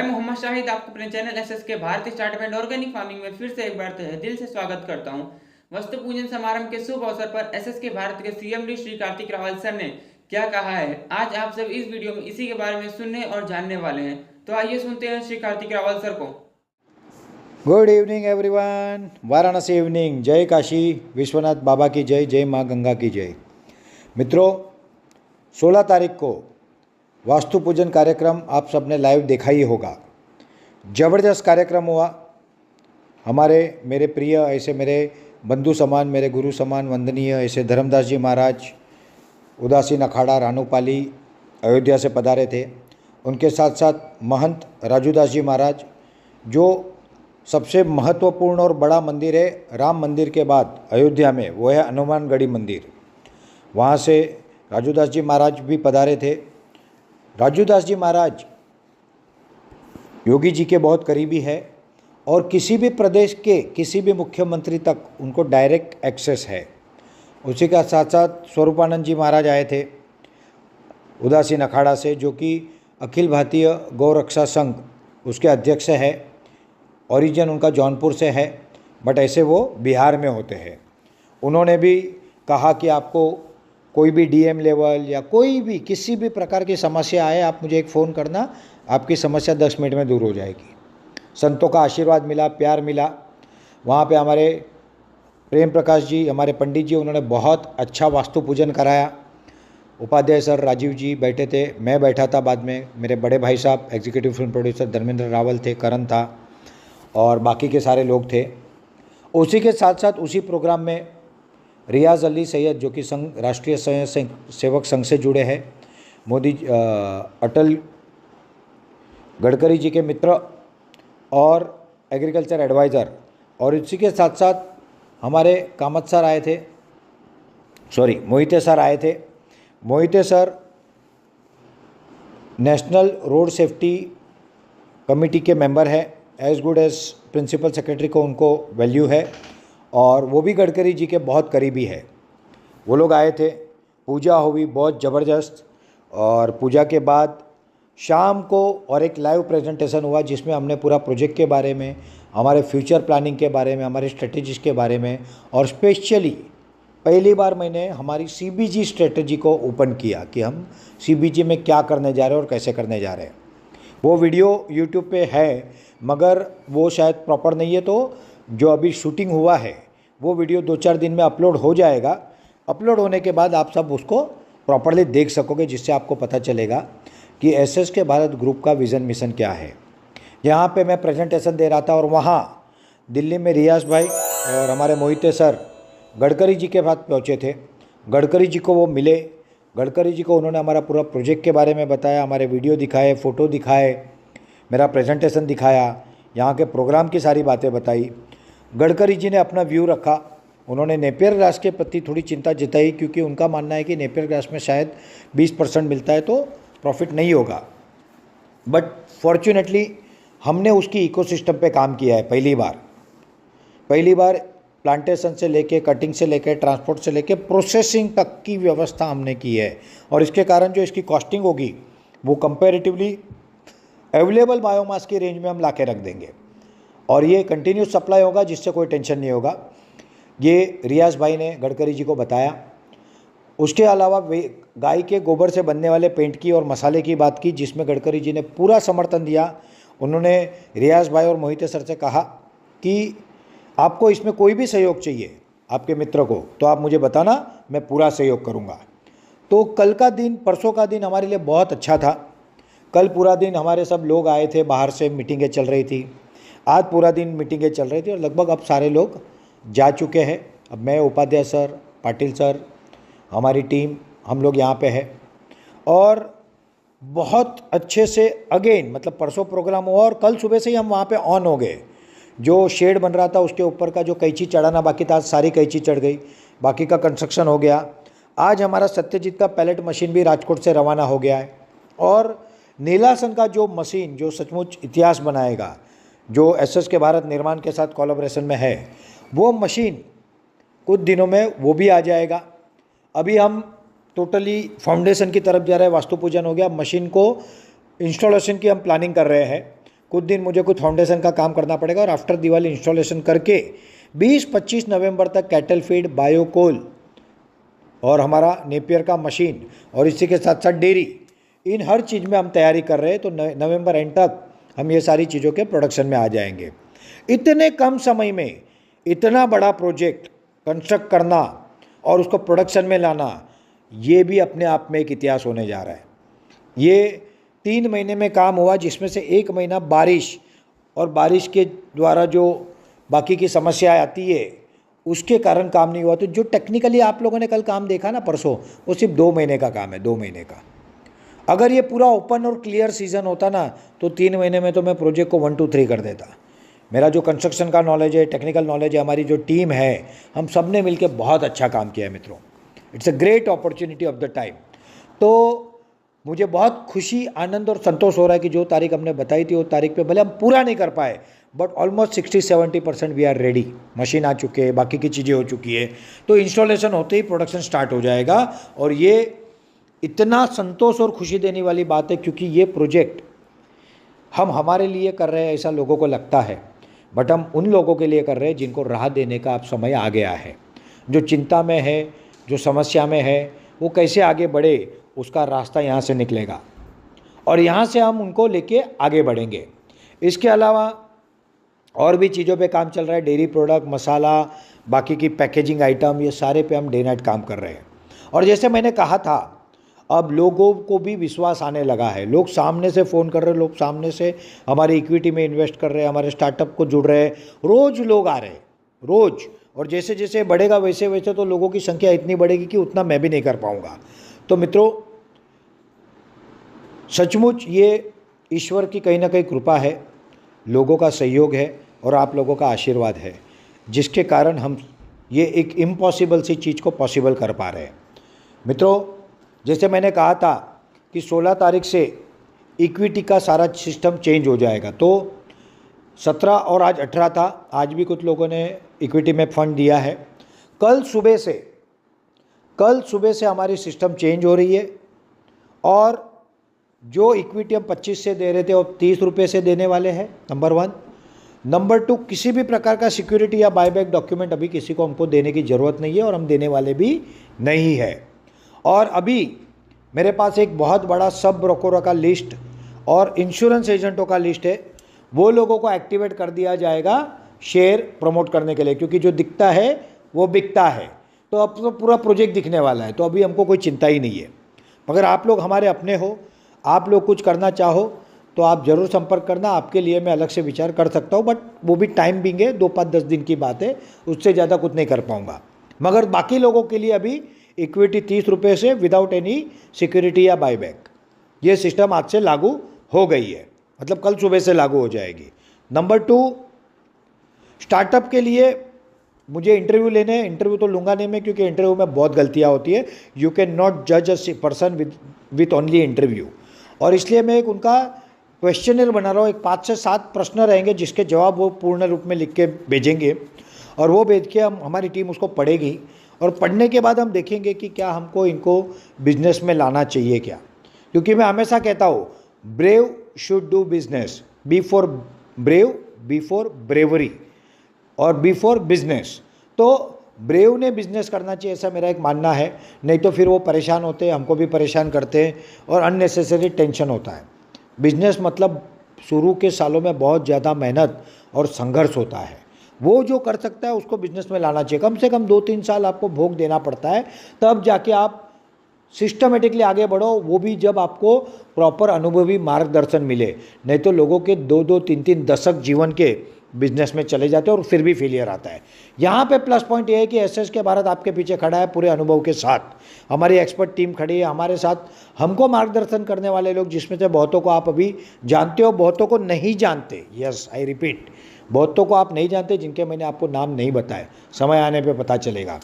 मोहम्मद शाहिद आपको अपने channel SS के भारतीय स्टार्टअप एंड ऑर्गेनिक फार्मिंग में फिर से एक बार दिल से स्वागत करता हूं। वस्तु पूजन समारंभ के शुभ अवसर पर एसएस के भारत के सीएमडी श्री कार्तिक रावल सर ने क्या कहा है, आज आप सब इस वीडियो में इसी के बारे में सुनने और जानने वाले हैं। तो आइए सुनते हैं श्री कार्तिक रावल सर को। Good evening everyone. Varanasi evening. जय काशी विश्वनाथ बाबा की जय, जय माँ गंगा की जय। मित्रों, 16 तारीख को वास्तु पूजन कार्यक्रम आप सबने लाइव देखा ही होगा। ज़बरदस्त कार्यक्रम हुआ। मेरे प्रिय ऐसे मेरे बंधु समान, मेरे गुरु समान वंदनीय ऐसे धर्मदास जी महाराज उदासीन अखाड़ा रानूपाली अयोध्या से पधारे थे। उनके साथ साथ महंत राजूदास जी महाराज, जो सबसे महत्वपूर्ण और बड़ा मंदिर है राम मंदिर के बाद अयोध्या में, वो है हनुमानगढ़ी मंदिर। वहाँ से राजूदास जी महाराज भी पधारे थे। राजूदास जी महाराज योगी जी के बहुत करीबी है और किसी भी प्रदेश के किसी भी मुख्यमंत्री तक उनको डायरेक्ट एक्सेस है। उसी का साथ साथ स्वरूपानंद जी महाराज आए थे उदासीन अखाड़ा से, जो कि अखिल भारतीय गौरक्षा संघ उसके अध्यक्ष है। ओरिजिन उनका जौनपुर से है, बट ऐसे वो बिहार में होते हैं। उन्होंने भी कहा कि आपको कोई भी डीएम लेवल या कोई भी किसी भी प्रकार की समस्या आए, आप मुझे एक फ़ोन करना, आपकी समस्या 10 मिनट में दूर हो जाएगी। संतों का आशीर्वाद मिला, प्यार मिला। वहाँ पे हमारे प्रेम प्रकाश जी, हमारे पंडित जी, उन्होंने बहुत अच्छा वास्तु पूजन कराया। उपाध्याय सर राजीव जी बैठे थे, मैं बैठा था, बाद में मेरे बड़े भाई साहब executive film producer Dharmendra Rawal थे, करण था और बाकी के सारे लोग थे। उसी के साथ साथ उसी प्रोग्राम में रियाज अली सैयद, जो कि राष्ट्रीय स्वयं सेवक संघ से जुड़े हैं, अटल गडकरी जी के मित्र और एग्रीकल्चर एडवाइज़र, और इसी के साथ साथ हमारे कामत सर आए थे, मोहिते सर आए थे। Mohite sir national road safety committee के मेंबर है, as good as principal secretary को उनको वैल्यू है, और वो भी गडकरी जी के बहुत करीबी है। वो लोग आए थे, पूजा हुई बहुत ज़बरदस्त, और पूजा के बाद शाम को और एक लाइव प्रेजेंटेशन हुआ जिसमें हमने पूरा प्रोजेक्ट के बारे में, हमारे फ्यूचर प्लानिंग के बारे में, हमारे स्ट्रेटजीज के बारे में, और स्पेशली पहली बार मैंने हमारी सीबीजी स्ट्रेटजी को ओपन किया कि हम सीबीजी में क्या करने जा रहे हैं और कैसे करने जा रहे हैं। वो वीडियो यूट्यूब पे है, मगर वो शायद प्रॉपर नहीं है, तो जो अभी शूटिंग हुआ है वो वीडियो 2-4 दिन में अपलोड हो जाएगा। अपलोड होने के बाद आप सब उसको प्रॉपरली देख सकोगे, जिससे आपको पता चलेगा कि एसएस के भारत ग्रुप का विज़न मिशन क्या है। यहाँ पे मैं प्रेजेंटेशन दे रहा था, और वहाँ दिल्ली में रियाज भाई और हमारे मोहिते सर गडकरी जी के साथ पहुँचे थे। गडकरी जी को वो मिले, गडकरी जी को उन्होंने हमारा पूरा प्रोजेक्ट के बारे में बताया, हमारे वीडियो दिखाए, फ़ोटो दिखाए, मेरा प्रेजेंटेशन दिखाया, यहाँ के प्रोग्राम की सारी बातें बताई। गडकरी जी ने अपना व्यू रखा। उन्होंने नेपियर ग्रास के प्रति थोड़ी चिंता जताई, क्योंकि उनका मानना है कि नेपियर ग्रास में शायद 20% मिलता है तो प्रॉफिट नहीं होगा। बट फॉर्चुनेटली हमने उसकी इकोसिस्टम पे काम किया है। पहली बार प्लांटेशन से लेके, कटिंग से लेके, ट्रांसपोर्ट से लेके प्रोसेसिंग तक की व्यवस्था हमने की है, और इसके कारण जो इसकी कॉस्टिंग होगी वो कंपैरेटिवली अवेलेबल बायोमास की रेंज में हम ला के रख देंगे, और ये कंटिन्यूस सप्लाई होगा, जिससे कोई टेंशन नहीं होगा। ये रियाज भाई ने गडकरी जी को बताया। उसके अलावा वे गाय के गोबर से बनने वाले पेंट की और मसाले की बात की, जिसमें गडकरी जी ने पूरा समर्थन दिया। उन्होंने रियाज भाई और मोहिते सर से कहा कि आपको इसमें कोई भी सहयोग चाहिए आपके मित्र को, तो आप मुझे बताना, मैं पूरा सहयोग करूँगा। तो कल का दिन, परसों का दिन हमारे लिए बहुत अच्छा था। कल पूरा दिन हमारे सब लोग आए थे, बाहर से मीटिंगें चल रही थी। आज पूरा दिन मीटिंगें चल रही थी, और लगभग अब सारे लोग जा चुके हैं। अब मैं, उपाध्याय सर, पाटिल सर, हमारी टीम, हम लोग यहाँ पे है, और बहुत अच्छे से अगेन, मतलब परसों प्रोग्राम हुआ और कल सुबह से ही हम वहाँ पे ऑन हो गए। जो शेड बन रहा था उसके ऊपर का जो कैंची चढ़ाना बाकी था, सारी कैंची चढ़ गई, बाकी का कंस्ट्रक्शन हो गया। आज हमारा सत्यजीत का पैलेट मशीन भी राजकोट से रवाना हो गया है, और नीलासन का जो मशीन, जो सचमुच इतिहास बनाएगा, जो एसएस के भारत निर्माण के साथ कोलैबोरेशन में है, वो मशीन कुछ दिनों में वो भी आ जाएगा। अभी हम टोटली फाउंडेशन की तरफ जा रहे हैं, वास्तु पूजन हो गया, मशीन को इंस्टॉलेशन की हम प्लानिंग कर रहे हैं। कुछ दिन मुझे कुछ फाउंडेशन का काम करना पड़ेगा और आफ्टर दिवाली इंस्टॉलेशन करके 20-25 नवंबर तक कैटल फीड, बायोकोल और हमारा नेपियर का मशीन और इसी के साथ साथ डेयरी, इन हर चीज़ में हम तैयारी कर रहे हैं। तो नवंबर एंड तक हम ये सारी चीज़ों के प्रोडक्शन में आ जाएंगे। इतने कम समय में इतना बड़ा प्रोजेक्ट कंस्ट्रक्ट करना और उसको प्रोडक्शन में लाना, ये भी अपने आप में एक इतिहास होने जा रहा है। ये 3 महीने में काम हुआ, जिसमें से 1 महीना बारिश और बारिश के द्वारा जो बाकी की समस्याएं आती है उसके कारण काम नहीं हुआ। तो जो टेक्निकली आप लोगों ने कल काम देखा ना परसों, वो सिर्फ 2 महीने का काम है, 2 महीने का। अगर ये पूरा ओपन और क्लियर सीजन होता ना तो 3 महीने में तो मैं प्रोजेक्ट को 1 2 3 कर देता। मेरा जो कंस्ट्रक्शन का नॉलेज है, टेक्निकल नॉलेज है, हमारी जो टीम है, हम सब ने मिलकर बहुत अच्छा काम किया है मित्रों। It's a great opportunity of the time. तो मुझे बहुत खुशी, आनंद और संतोष हो रहा है कि जो तारीख हमने बताई थी वो तारीख पे भले हम पूरा नहीं कर पाए, but almost 60-70% we are ready. Machine आ चुके हैं, बाकी की चीज़ें हो चुकी है। तो इंस्टॉलेशन होते ही प्रोडक्शन स्टार्ट हो जाएगा। और ये इतना संतोष और खुशी देने वाली बात है, क्योंकि ये प्रोजेक्ट हम हमारे लिए कर रहे हैं ऐसा लोगों को लगता है, बट हम उन लोगों के लिए कर रहे हैं जिनको राह देने का अब समय आ गया है। जो चिंता में है, जो समस्या में है, वो कैसे आगे बढ़े, उसका रास्ता यहाँ से निकलेगा और यहाँ से हम उनको लेके आगे बढ़ेंगे। इसके अलावा और भी चीज़ों पे काम चल रहा है। डेयरी प्रोडक्ट, मसाला, बाकी की पैकेजिंग आइटम, ये सारे पे हम डे नाइट काम कर रहे हैं। और जैसे मैंने कहा था, अब लोगों को भी विश्वास आने लगा है। लोग सामने से फ़ोन कर रहे हैं, लोग सामने से हमारी इक्विटी में इन्वेस्ट कर रहे हैं, हमारे स्टार्टअप को जुड़ रहे हैं। रोज़ लोग आ रहे हैं, रोज़। और जैसे जैसे बढ़ेगा वैसे वैसे तो लोगों की संख्या इतनी बढ़ेगी कि उतना मैं भी नहीं कर पाऊँगा। तो मित्रों, सचमुच ये ईश्वर की कहीं ना कहीं कृपा है, लोगों का सहयोग है और आप लोगों का आशीर्वाद है, जिसके कारण हम ये एक इम्पॉसिबल सी चीज़ को पॉसिबल कर पा रहे हैं। मित्रों, जैसे मैंने कहा था कि 16 तारीख से इक्विटी का सारा सिस्टम चेंज हो जाएगा। तो 17 और आज 18 था, आज भी कुछ लोगों ने इक्विटी में फंड दिया है। कल सुबह से हमारी सिस्टम चेंज हो रही है और जो इक्विटी हम 25 से दे रहे थे और 30 रुपये से देने वाले हैं, नंबर 1। नंबर 2, किसी भी प्रकार का सिक्योरिटी या बायबैक डॉक्यूमेंट अभी किसी को हमको देने की ज़रूरत नहीं है और हम देने वाले भी नहीं है। और अभी मेरे पास एक बहुत बड़ा सब ब्रोकरों का लिस्ट और इंश्योरेंस एजेंटों का लिस्ट है। वो लोगों को एक्टिवेट कर दिया जाएगा शेयर प्रमोट करने के लिए, क्योंकि जो दिखता है वो बिकता है। तो अब तो पूरा प्रोजेक्ट दिखने वाला है, तो अभी हमको कोई चिंता ही नहीं है। मगर आप लोग हमारे अपने हो, आप लोग कुछ करना चाहो तो आप ज़रूर संपर्क करना। आपके लिए मैं अलग से विचार कर सकता हूँ, बट वो भी टाइम बिंग है, 2-5-10 दिन की बात है, उससे ज़्यादा कुछ नहीं कर पाऊँगा। मगर बाकी लोगों के लिए अभी इक्विटी 30 रुपये से विदाउट एनी सिक्योरिटी या बायबैक, ये सिस्टम आज से लागू हो गई है, मतलब कल सुबह से लागू हो जाएगी। नंबर 2, स्टार्टअप के लिए मुझे इंटरव्यू लेने, इंटरव्यू तो लूँगा नहीं मैं, क्योंकि इंटरव्यू में बहुत गलतियाँ होती है। यू कैन नॉट जज a person with only interview. और इसलिए मैं एक उनका क्वेश्चनर बना रहा हूँ। एक 5 से 7 प्रश्न रहेंगे जिसके जवाब वो पूर्ण रूप में लिख के भेजेंगे और वो भेज के हमारी टीम उसको पढ़ेगी और पढ़ने के बाद हम देखेंगे कि क्या हमको इनको बिजनेस में लाना चाहिए क्या। क्योंकि मैं हमेशा कहता हूँ, brave should do business, before brave, before bravery और बिफोर बिजनेस। तो ब्रेव ने बिजनेस करना चाहिए, ऐसा मेरा एक मानना है। नहीं तो फिर वो परेशान होते हैं, हमको भी परेशान करते हैं और अननेसेसरी टेंशन होता है। बिजनेस मतलब शुरू के सालों में बहुत ज़्यादा मेहनत और संघर्ष होता है। वो जो कर सकता है उसको बिजनेस में लाना चाहिए। कम से कम 2-3 साल आपको भोग देना पड़ता है, तब जाके आप सिस्टमेटिकली आगे बढ़ो, वो भी जब आपको प्रॉपर अनुभवी मार्गदर्शन मिले। नहीं तो लोगों के 2-2, 3-3 दशक जीवन के बिजनेस में चले जाते हैं और फिर भी फेलियर आता है। यहाँ पे प्लस पॉइंट ये है कि एसएसके भारत आपके पीछे खड़ा है पूरे अनुभव के साथ। हमारी एक्सपर्ट टीम खड़ी है हमारे साथ, हमको मार्गदर्शन करने वाले लोग, जिसमें से बहुतों को आप अभी जानते हो, बहुतों को नहीं जानते। यस, आई रिपीट, बहुतों को आप नहीं जानते, जिनके मैंने आपको नाम नहीं बताए, समय आने पर पता चलेगा।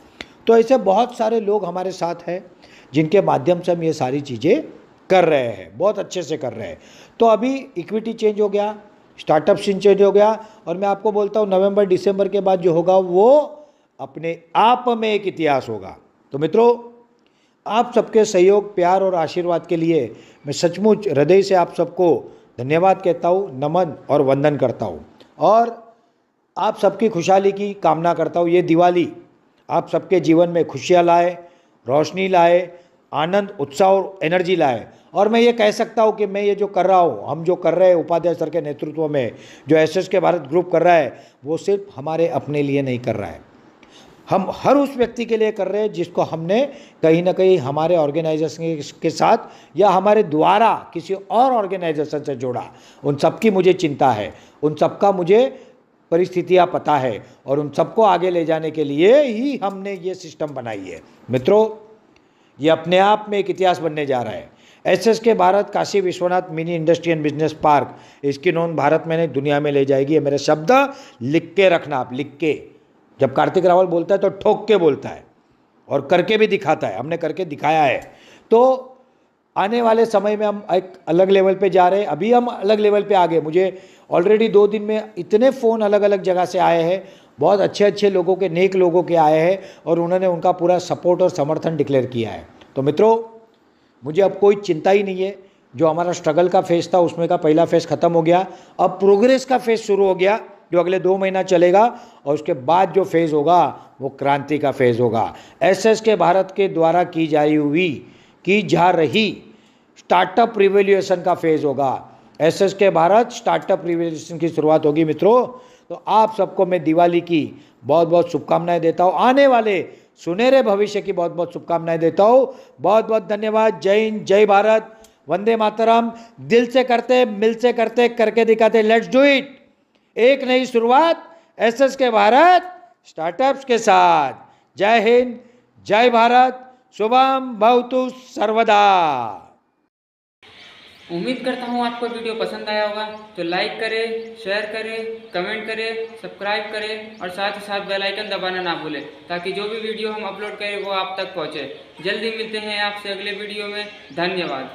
तो ऐसे बहुत सारे लोग हमारे साथ हैं जिनके माध्यम से हम ये सारी चीज़ें कर रहे हैं, बहुत अच्छे से कर रहे हैं। तो अभी इक्विटी चेंज हो गया, स्टार्टअप सीन चेंज हो गया और मैं आपको बोलता हूँ नवंबर दिसंबर के बाद जो होगा वो अपने आप में एक इतिहास होगा। तो मित्रों, आप सबके सहयोग, प्यार और आशीर्वाद के लिए मैं सचमुच हृदय से आप सबको धन्यवाद कहता हूँ, नमन और वंदन करता हूँ और आप सबकी खुशहाली की कामना करता हूँ। ये दिवाली आप सबके जीवन में खुशियाँ लाए, रोशनी लाए, आनंद, उत्साह और एनर्जी लाए। और मैं ये कह सकता हूँ कि मैं ये जो कर रहा हूँ, हम जो कर रहे हैं उपाध्याय सर के नेतृत्व में, जो एसएसके भारत ग्रुप कर रहा है, वो सिर्फ हमारे अपने लिए नहीं कर रहा है, हम हर उस व्यक्ति के लिए कर रहे हैं जिसको हमने कहीं ना कहीं हमारे ऑर्गेनाइजेशन के साथ या हमारे द्वारा किसी और ऑर्गेनाइजेशन से जोड़ा। उन सबकी मुझे चिंता है, उन सबका मुझे परिस्थितियां पता है और उन सबको आगे ले जाने के लिए ही हमने ये सिस्टम बनाई है। मित्रों, ये अपने आप में एक इतिहास बनने जा रहा है। SSK Bharat Kashi Vishwanath mini industry and business park, इसकी नोंद भारत में नहीं दुनिया में ले जाएगी। ये मेरे शब्द लिख के रखना आप, लिख के। जब कार्तिक रावल बोलता है तो ठोक के बोलता है और करके भी दिखाता है, हमने करके दिखाया है। तो आने वाले समय में हम एक अलग लेवल पे जा रहे हैं, अभी हम अलग लेवल पे आ गए। मुझे ऑलरेडी 2 दिन में इतने फ़ोन अलग अलग जगह से आए हैं, बहुत अच्छे अच्छे लोगों के, नेक लोगों के आए हैं और उन्होंने उनका पूरा सपोर्ट और समर्थन डिक्लेयर किया है। तो मित्रों, मुझे अब कोई चिंता ही नहीं है। जो हमारा स्ट्रगल का फेज़ था उसमें का पहला फेज़ ख़त्म हो गया, अब प्रोग्रेस का फेज़ शुरू हो गया जो अगले 2 महीना चलेगा और उसके बाद जो फेज़ होगा वो क्रांति का फेज़ होगा। एसएसके भारत के द्वारा की जा रही स्टार्टअप रिवोल्यूशन का फेज़ होगा। एसएसके भारत स्टार्टअप रिवोल्यूशन की शुरुआत होगी मित्रों। तो आप सबको मैं दिवाली की बहुत बहुत शुभकामनाएं देता हूँ, आने वाले सुनहरे भविष्य की बहुत बहुत शुभकामनाएं देता हूँ। बहुत बहुत धन्यवाद। जय हिंद, जय भारत, वंदे मातरम। दिल से करते, मिल से करते, करके दिखाते। Let's do it. एक नई शुरुआत एसएसके भारत स्टार्टअप्स के साथ। जय हिंद, जय भारत, शुभम भवतु सर्वदा। उम्मीद करता हूँ आपको वीडियो पसंद आया होगा, तो लाइक करें, शेयर करें, कमेंट करें, सब्सक्राइब करें और साथ ही साथ बेल आइकन दबाना ना भूलें ताकि जो भी वीडियो हम अपलोड करें वो आप तक पहुँचे। जल्दी मिलते हैं आपसे अगले वीडियो में। धन्यवाद।